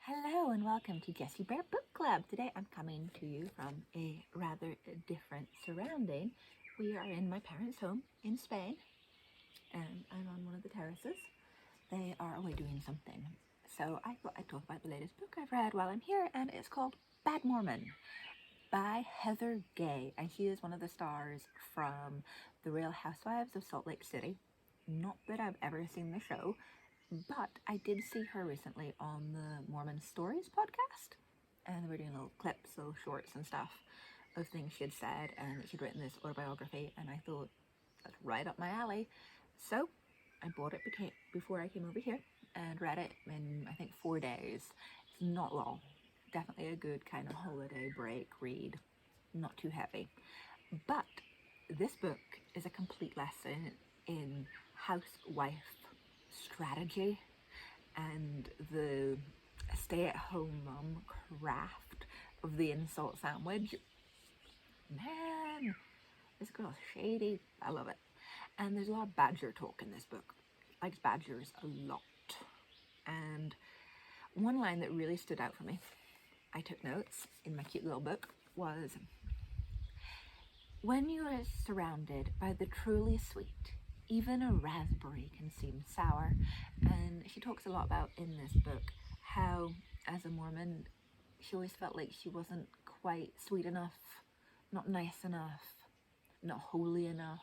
Hello and welcome to Jessie Bear Book Club. Today I'm coming to you from a rather different surrounding. We are in my parents' home in Spain and I'm on one of the terraces. They are away doing something. So I thought I'd talk about the latest book I've read while I'm here, and it's called Bad Mormon by Heather Gay, and she is one of the stars from The Real Housewives of Salt Lake City. Not that I've ever seen the show, but I did see her recently on the Mormon Stories podcast, and they were doing little clips, little shorts and stuff of things she had said, and she'd written this autobiography, and I thought, that's right up my alley. So I bought it before I came over here and read it in, I think, 4 days. It's not long. Definitely a good kind of holiday break read. Not too heavy. But this book is a complete lesson in housewife strategy and the stay-at-home mom craft of the insult sandwich. Man, this girl's shady. I love it. And there's a lot of badger talk in this book. Likes badgers a lot. And one line that really stood out for me, I took notes in my cute little book, was, when you are surrounded by the truly sweet, even a raspberry can seem sour. And she talks a lot about in this book how, as a Mormon, she always felt like she wasn't quite sweet enough, not nice enough, not holy enough,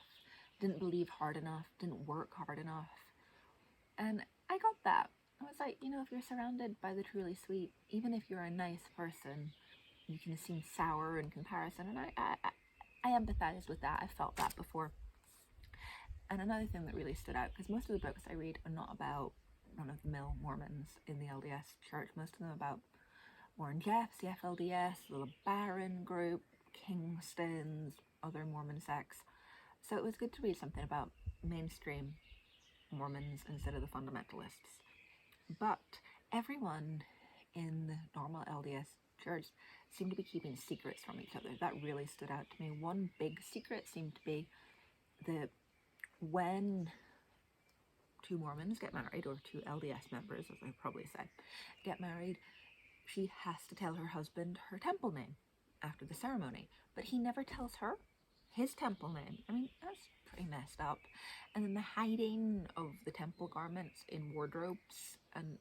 didn't believe hard enough, didn't work hard enough. And I got that. I was like, if you're surrounded by the truly sweet, even if you're a nice person, you can seem sour in comparison. And I empathize with that. I felt that before. And another thing that really stood out, because most of the books I read are not about run-of-the-mill Mormons in the LDS church. Most of them are about Warren Jeffs, the FLDS, the LeBaron group, Kingstons, other Mormon sects. So it was good to read something about mainstream Mormons instead of the fundamentalists. But everyone in the normal LDS church seemed to be keeping secrets from each other. That really stood out to me. One big secret seemed to be that when two Mormons get married, or two LDS members, as I probably say, get married, she has to tell her husband her temple name after the ceremony. But he never tells her his temple name. I mean, that's pretty messed up. And then the hiding of the temple garments in wardrobes, and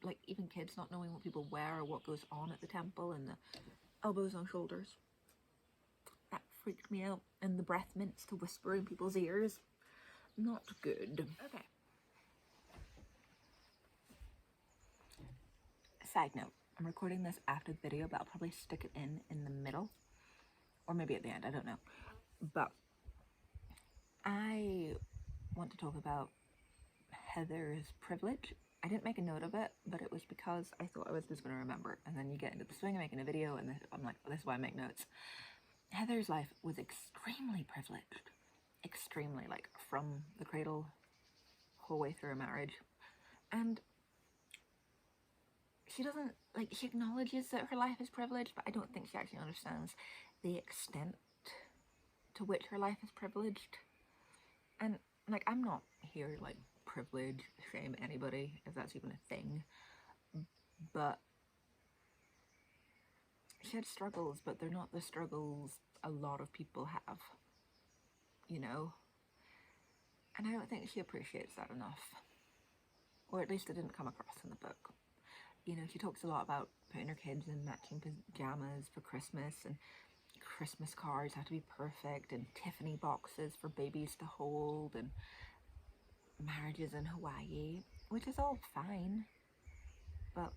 like even kids not knowing what people wear or what goes on at the temple, and the elbows on shoulders. That freaked me out. And the breath mints to whisper in people's ears. Not good. Okay. Side note, I'm recording this after the video, but I'll probably stick it in the middle. Or maybe at the end, I don't know. But I want to talk about Heather's privilege. I didn't make a note of it, but it was because I thought I was just going to remember. And then you get into the swing of making a video, and I'm like, well, this is why I make notes. Heather's life was extremely privileged. Extremely, like from the cradle whole way through her marriage. And she doesn't, like, she acknowledges that her life is privileged, but I don't think she actually understands the extent to which her life is privileged. And, like, I'm not here to, like, privilege, shame anybody, if that's even a thing. But she had struggles, but they're not the struggles a lot of people have, And I don't think she appreciates that enough. Or at least it didn't come across in the book. She talks a lot about putting her kids in matching pajamas for Christmas, and Christmas cards have to be perfect, and Tiffany boxes for babies to hold, and marriages in Hawaii, which is all fine, but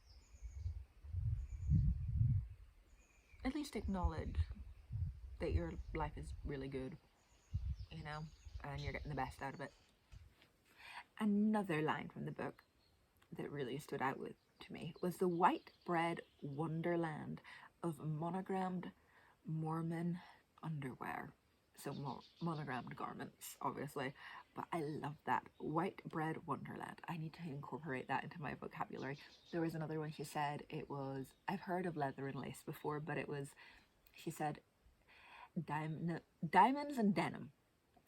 at least acknowledge that your life is really good, and you're getting the best out of it. Another line from the book that really stood out to me was the white bread wonderland of monogrammed Mormon underwear. So monogrammed garments, obviously, but I love that. White bread wonderland. I need to incorporate that into my vocabulary. There was another one she said, it was, I've heard of leather and lace before, but it was, she said, diamonds and denim.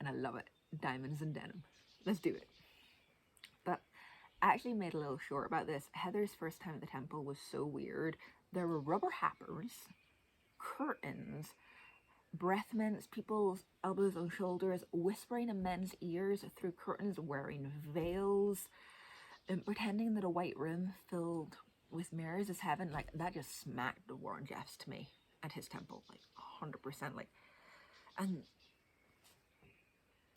And I love it. Diamonds and denim. Let's do it. But I actually made a little short about this. Heather's first time at the temple was so weird. There were rubber happers, curtains, breath mints, people's elbows and shoulders, whispering in men's ears through curtains, wearing veils, and pretending that a white room filled with mirrors is heaven. Like, that just smacked Warren Jeffs to me at his temple, like 100%. Like, and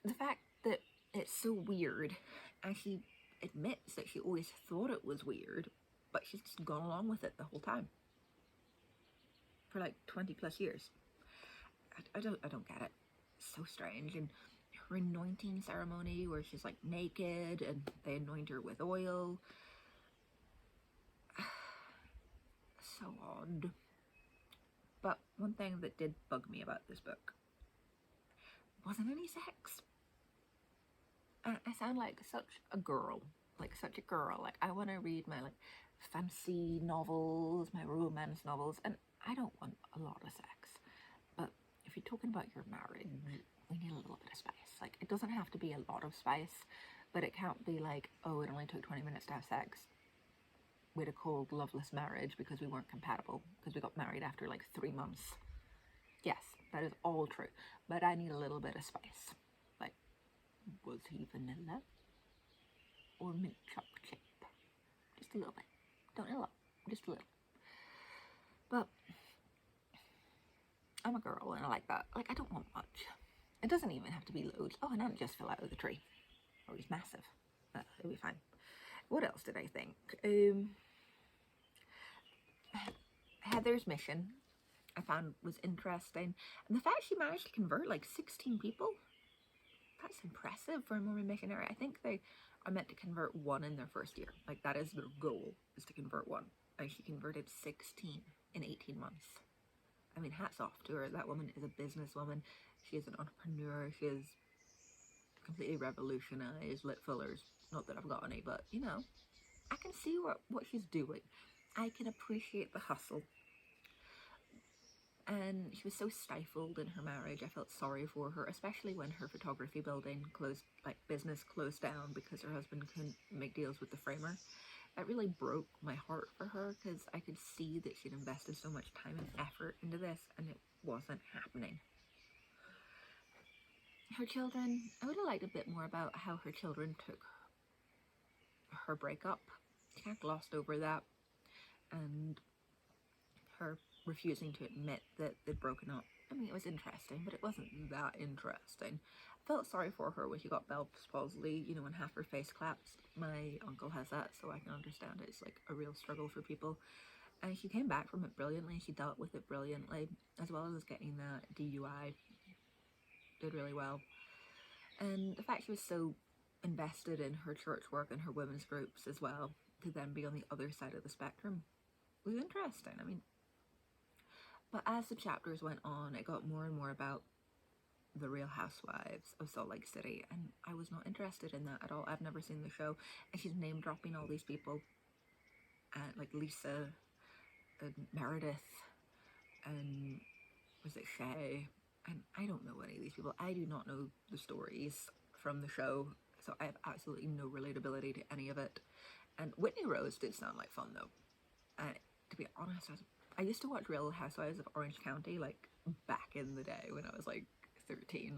the fact that it's so weird, and she admits that she always thought it was weird, but she's just gone along with it the whole time for like 20 plus years. I don't get it. It's so strange. And her anointing ceremony where she's like naked and they anoint her with oil. So odd. But one thing that did bug me about this book wasn't any sex. I sound like such a girl. Like such a girl. Like, I want to read my like fancy novels, my romance novels, and I don't want a lot of sex. But if you're talking about your marriage, we need a little bit of spice. Like, it doesn't have to be a lot of spice, but it can't be like, oh, it only took 20 minutes to have sex. We'd have called loveless marriage because we weren't compatible, because we got married after like 3 months. Yes, that is all true, but I need a little bit of spice. Like, was he vanilla or mint chocolate chip? Just a little bit. Don't need a lot, just a little. But I'm a girl and I like that. Like, I don't want much. It doesn't even have to be loads. Oh, and I don't just fell out of the tree. Oh, he's massive. It'll be fine. What else did I think? Heather's mission I found was interesting. And the fact she managed to convert like 16 people, that's impressive for a Mormon missionary. I think they are meant to convert 1 in their first year. Like, that is their goal, is to convert 1. And she converted 16 in 18 months. I mean, hats off to her. That woman is a businesswoman. She is an entrepreneur. She has completely revolutionized lit fillers. Not that I've got any, but, you know, I can see what she's doing. I can appreciate the hustle. And she was so stifled in her marriage. I felt sorry for her, especially when her photography building business closed down because her husband couldn't make deals with the framer. That really broke my heart for her, because I could see that she'd invested so much time and effort into this and it wasn't happening. Her children, I would have liked a bit more about how her children took her breakup. She kind of glossed over that, and her refusing to admit that they'd broken up. I mean, it was interesting, but it wasn't that interesting. I felt sorry for her when she got Bell's palsy, you know, when half her face collapsed. My uncle has that, so I can understand it. It's like a real struggle for people. And she came back from it brilliantly. She dealt with it brilliantly, as well as getting that DUI. Did really well. And the fact she was so invested in her church work and her women's groups as well, to then be on the other side of the spectrum, was interesting. I mean, but as the chapters went on, it got more and more about the Real Housewives of Salt Lake City, and I was not interested in that at all. I've never seen the show, and she's name dropping all these people, like Lisa and Meredith, and was it Shay? And I don't know any of these people. I do not know the stories from the show, so I have absolutely no relatability to any of it. And Whitney Rose did sound like fun though. And to be honest, I used to watch Real Housewives of Orange County like back in the day when I was like 13.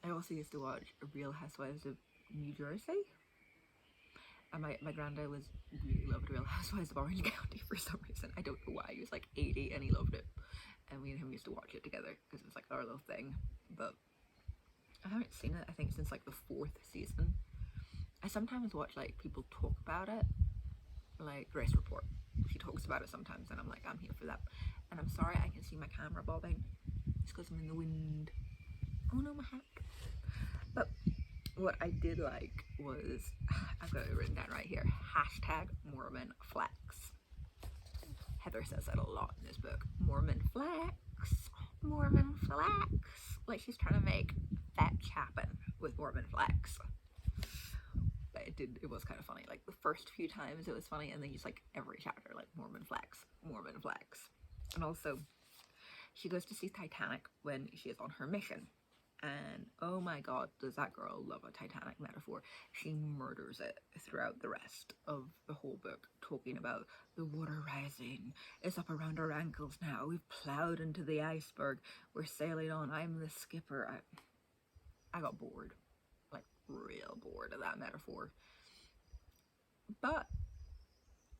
I also used to watch Real Housewives of New Jersey. And my granddad really loved Real Housewives of Orange County for some reason. I don't know why. He was like 80 and he loved it. And we and him used to watch it together because it was like our little thing. But I haven't seen it, I think, since like the 4th season. I sometimes watch like people talk about it, like Grace Report. She talks about it sometimes and I'm like, I'm here for that. And I'm sorry I can see my camera bobbing. It's because I'm in the wind. Oh no, my hat. But what I did like was, I've got it written down right here, #Mormon Flex. Heather says that a lot in this book. Mormon Flex. Mormon Flex. Like she's trying to make fetch happen with Mormon Flex. But it was kind of funny. Like the first few times it was funny, and then just like every chapter, like Mormon Flex, Mormon Flex. And also, she goes to see Titanic when she is on her mission. And oh my god, does that girl love a Titanic metaphor. She murders it throughout the rest of the whole book, talking about the water rising, it's up around our ankles now, we've ploughed into the iceberg, we're sailing on, I'm the skipper. I got bored, like real bored of that metaphor. But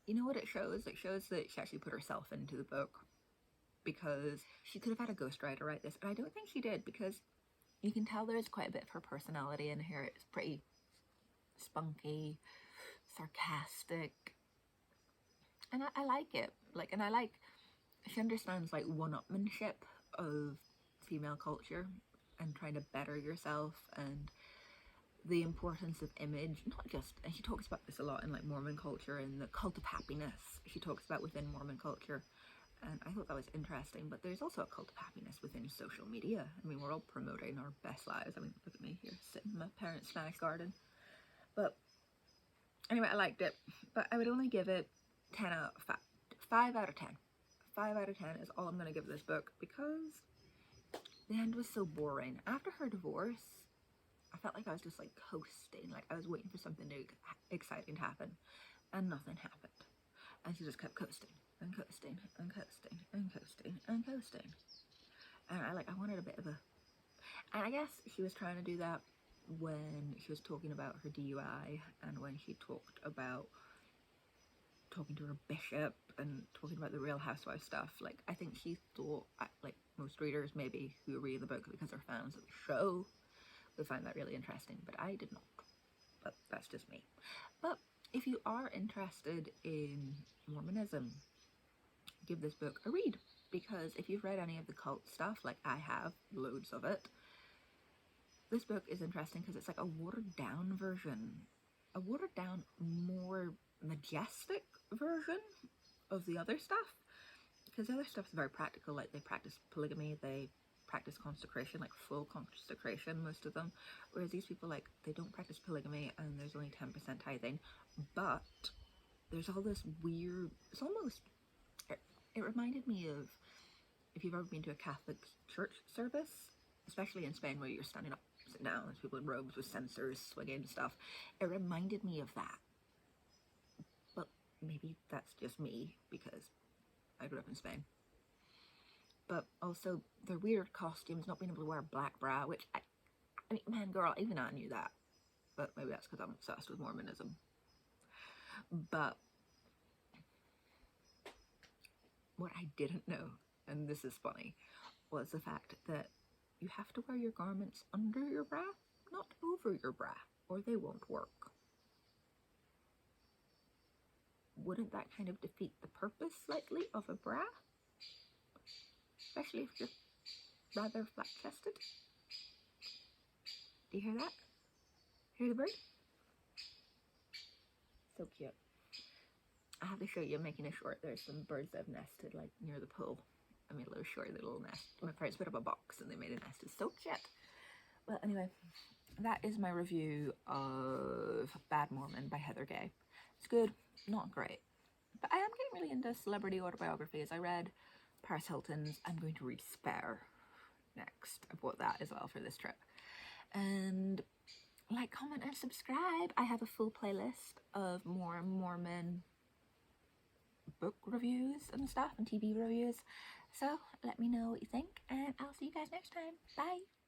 you know what it shows? It shows that she actually put herself into the book, because she could have had a ghostwriter write this, and I don't think she did, because you can tell there's quite a bit of her personality in here. It's pretty spunky, sarcastic, and I like it. Like, and I like, she understands like one-upmanship of female culture and trying to better yourself, and the importance of image, not just, and she talks about this a lot in like Mormon culture and the cult of happiness she talks about within Mormon culture. And I thought that was interesting, but there's also a cult of happiness within social media. I mean, we're all promoting our best lives. I mean, look at me here, sitting in my parents' Spanish garden. But anyway, I liked it, but I would only give it 5 out of 10. 5 out of 10 is all I'm going to give this book, because the end was so boring. After her divorce, I felt like I was just like coasting, like I was waiting for something new, exciting to happen, and nothing happened. And she just kept coasting and coasting and coasting and coasting and coasting. And I wanted a bit of a, and I guess she was trying to do that when she was talking about her DUI, and when she talked about talking to her bishop and talking about the Real Housewives stuff. Like, I think she thought, like most readers maybe who are reading the book because they're fans of the show, would find that really interesting, but I did not. But that's just me. But if you are interested in Mormonism, give this book a read, because if you've read any of the cult stuff, like I have, loads of it, this book is interesting because it's like a watered down version, a watered down, more majestic version of the other stuff, because the other stuff is very practical. Like, they practice polygamy, they practice consecration, like full consecration, most of them, whereas these people, like, they don't practice polygamy and there's only 10% tithing, but there's all this weird, it's almost, it reminded me of, if you've ever been to a Catholic church service, especially in Spain where you're standing up, sitting down, there's people in robes with censers swinging and stuff, it reminded me of that. But maybe that's just me because I grew up in Spain. But also their weird costumes, not being able to wear a black bra, which I mean, man, girl, even I knew that. But maybe that's because I'm obsessed with Mormonism. But what I didn't know, and this is funny, was the fact that you have to wear your garments under your bra, not over your bra, or they won't work. Wouldn't that kind of defeat the purpose slightly of a bra? Especially if you're rather flat-chested. Do you hear that? Hear the bird? So cute. I have to show you, I'm making a short. There's some birds that have nested like near the pool. I made a little short, little nest. My parents put up a box and they made a nest. It's so cute. Well, anyway, that is my review of Bad Mormon by Heather Gay. It's good, not great. But I am getting really into celebrity autobiographies. I read Paris Hilton's. I'm going to read Spare next. I bought that as well for this trip. And like, comment, and subscribe. I have a full playlist of more Mormon book reviews and stuff, and TV reviews. So let me know what you think, and I'll see you guys next time. Bye!